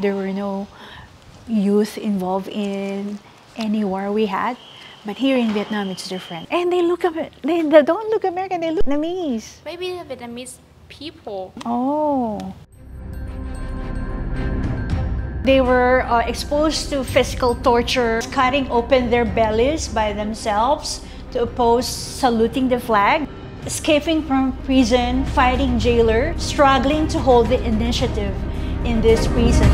no youth involved in any war we had. But here in Vietnam, it's different. And they don't look American, they look Vietnamese. Maybe the Vietnamese people. Oh. They were exposed to physical torture, cutting open their bellies by themselves to oppose saluting the flag, escaping from prison, fighting jailer, struggling to hold the initiative in this prison.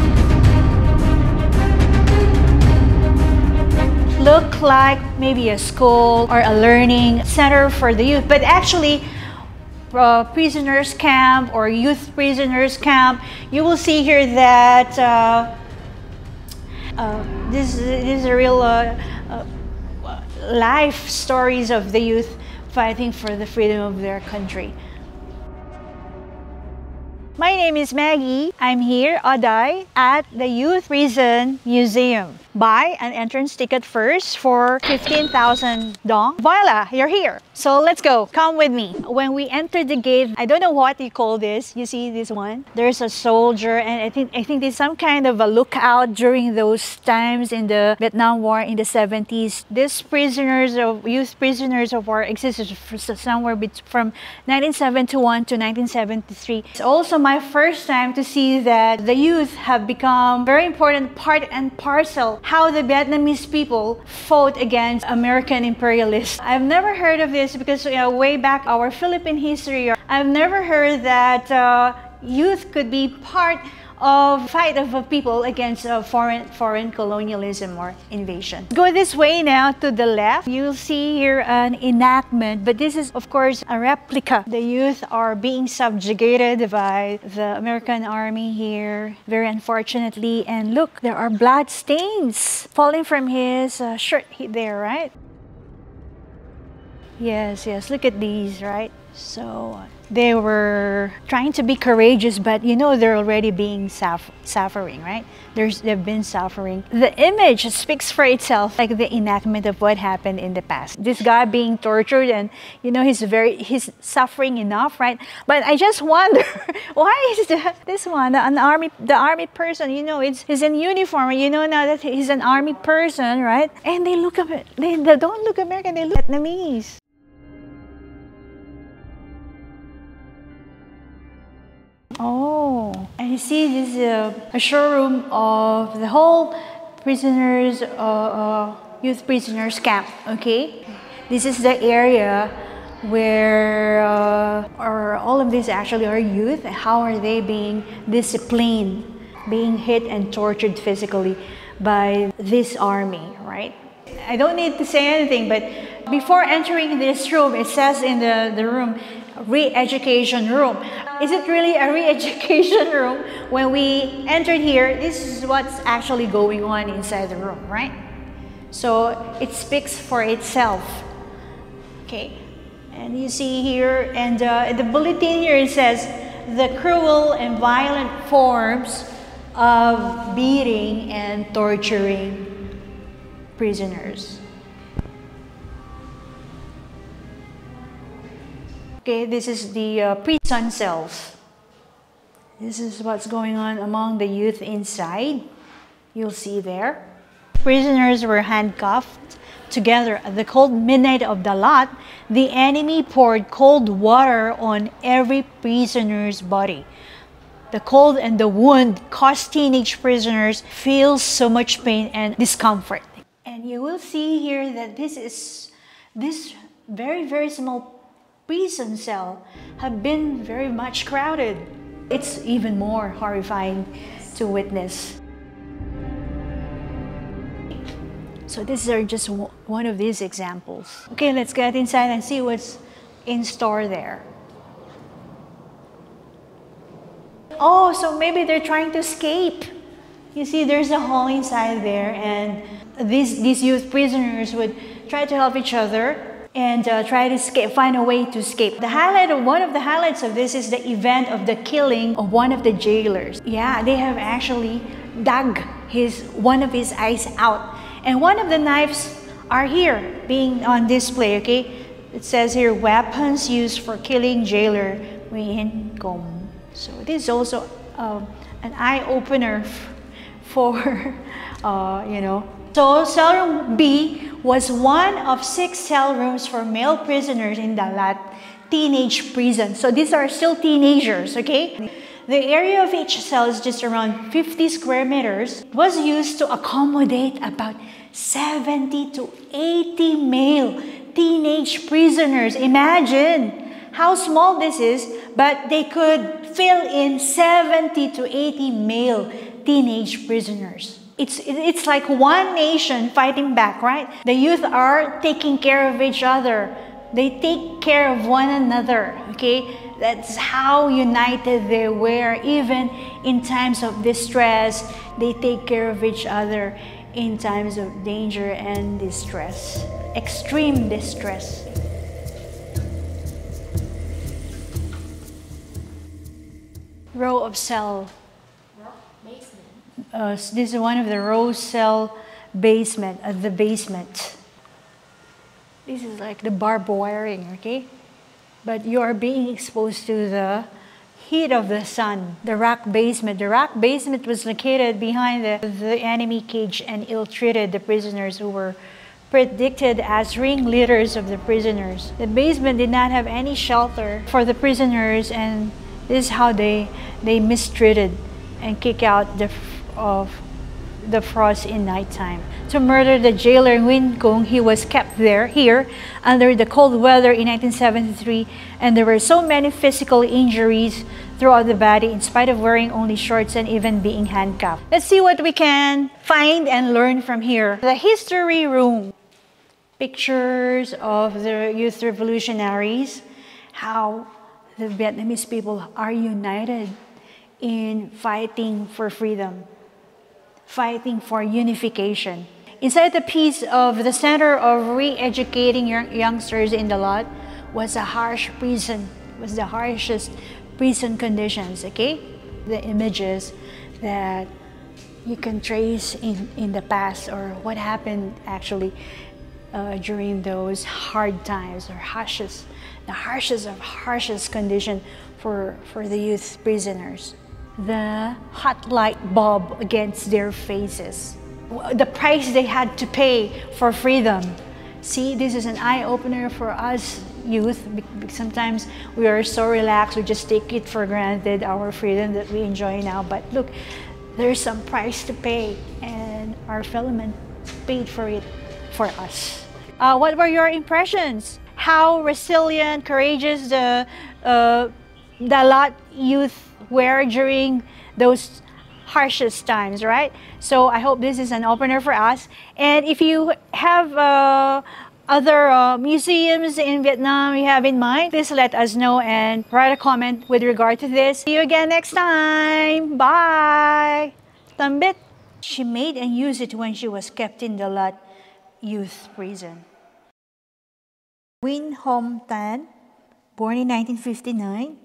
Look like maybe a school or a learning center for the youth, but actually prisoners camp or youth prisoners camp. You will see here that this is a real life stories of the youth fighting for the freedom of their country. My name is Maggie. I'm here, Oday, at the Youth Prison Museum. Buy an entrance ticket first for 15,000 dong. Voila, you're here. So let's go. Come with me. When we enter the gate, I don't know what you call this. You see this one? There's a soldier, and I think there's some kind of a lookout during those times in the Vietnam War in the 70s. These youth prisoners of war existed somewhere from 1971 to 1973. It's also my first time to see that the youth have become very important part and parcel how the Vietnamese people fought against American imperialists. I've never heard of this because way back our Philippine history, I've never heard that youth could be part of fight of a people against foreign colonialism or invasion. Go this way now to the left. You'll see here an enactment, but this is of course a replica. The youth are being subjugated by the American army here, very unfortunately. And look, there are blood stains falling from his shirt there, right? Yes, look at these, right? So they were trying to be courageous, but they're already being suffering, right? They've been suffering. The image speaks for itself, like the enactment of what happened in the past. This guy being tortured, and he's suffering enough, right? But I just wonder, why is this one the army person? He's in uniform. Now that he's an army person, right? And they don't look American. They look Vietnamese. Oh, and you see this is a showroom of the whole prisoners, youth prisoners camp. Okay, this is the area where all of these actually are youth. How are they being disciplined, being hit and tortured physically by this army, right? I don't need to say anything, but before entering this room, it says in the room, re-education room. Is it really a re-education room? When we entered here, this is what's actually going on inside the room, right? So it speaks for itself. Okay, and you see here, and the bulletin here, it says the cruel and violent forms of beating and torturing prisoners. Okay, this is the prison cells. This is what's going on among the youth inside. You'll see there. Prisoners were handcuffed together at the cold midnight of the lot. The enemy poured cold water on every prisoner's body. The cold and the wound caused teenage prisoners feel so much pain and discomfort. And you will see here that this very, very small prison cell have been very much crowded. It's even more horrifying to witness. So these are just one of these examples. Okay, let's get inside and see what's in store there. Oh, so maybe they're trying to escape. You see, there's a hole inside there, and these youth prisoners would try to help each other and try to escape, find a way to escape. One of the highlights of this is the event of the killing of one of the jailers. Yeah, they have actually dug one of his eyes out. And one of the knives are here, being on display, okay? It says here, weapons used for killing jailer Nguyen Gom. So this is also an eye-opener for, you know. So cell room B was one of 6 cell rooms for male prisoners in Dalat teenage prison. So these are still teenagers, okay? The area of each cell is just around 50 square meters. It was used to accommodate about 70 to 80 male teenage prisoners. Imagine how small this is, but they could fill in 70 to 80 male teenage prisoners. It's like one nation fighting back, right? The youth are taking care of each other. They take care of one another, okay? That's how united they were. Even in times of distress, they take care of each other in times of danger and distress, extreme distress. Row of cell. This is one of the row cell basement, the basement. This is like the barbed wiring, okay? But you are being exposed to the heat of the sun. The rack basement. The rack basement was located behind the enemy cage and ill-treated the prisoners who were predicted as ringleaders of the prisoners. The basement did not have any shelter for the prisoners, and this is how they mistreated and kick out the frost in nighttime. To murder the jailer Win Kung, he was kept here under the cold weather in 1973, and there were so many physical injuries throughout the body in spite of wearing only shorts and even being handcuffed. Let's see what we can find and learn from here. The history room. Pictures of the youth revolutionaries, how the Vietnamese people are united in fighting for freedom, fighting for unification. Inside the piece of the Center of Re-educating Youngsters in Dalat was a harsh prison, was the harshest prison conditions, okay? The images that you can trace in the past, or what happened actually during those hard times, or the harshest condition for the youth prisoners. The hot light bulb against their faces. The price they had to pay for freedom. See, this is an eye-opener for us youth. Sometimes we are so relaxed, we just take it for granted, our freedom that we enjoy now. But look, there's some price to pay, and our fellow men paid for it for us. What were your impressions? How resilient, courageous the Dalat youth were during those harshest times, right? So I hope this is an opener for us. And if you have other museums in Vietnam you have in mind, please let us know and write a comment with regard to this. See you again next time. Bye. Tambit. She made and used it when she was kept in Dalat youth prison. Win Hom Tan, born in 1959.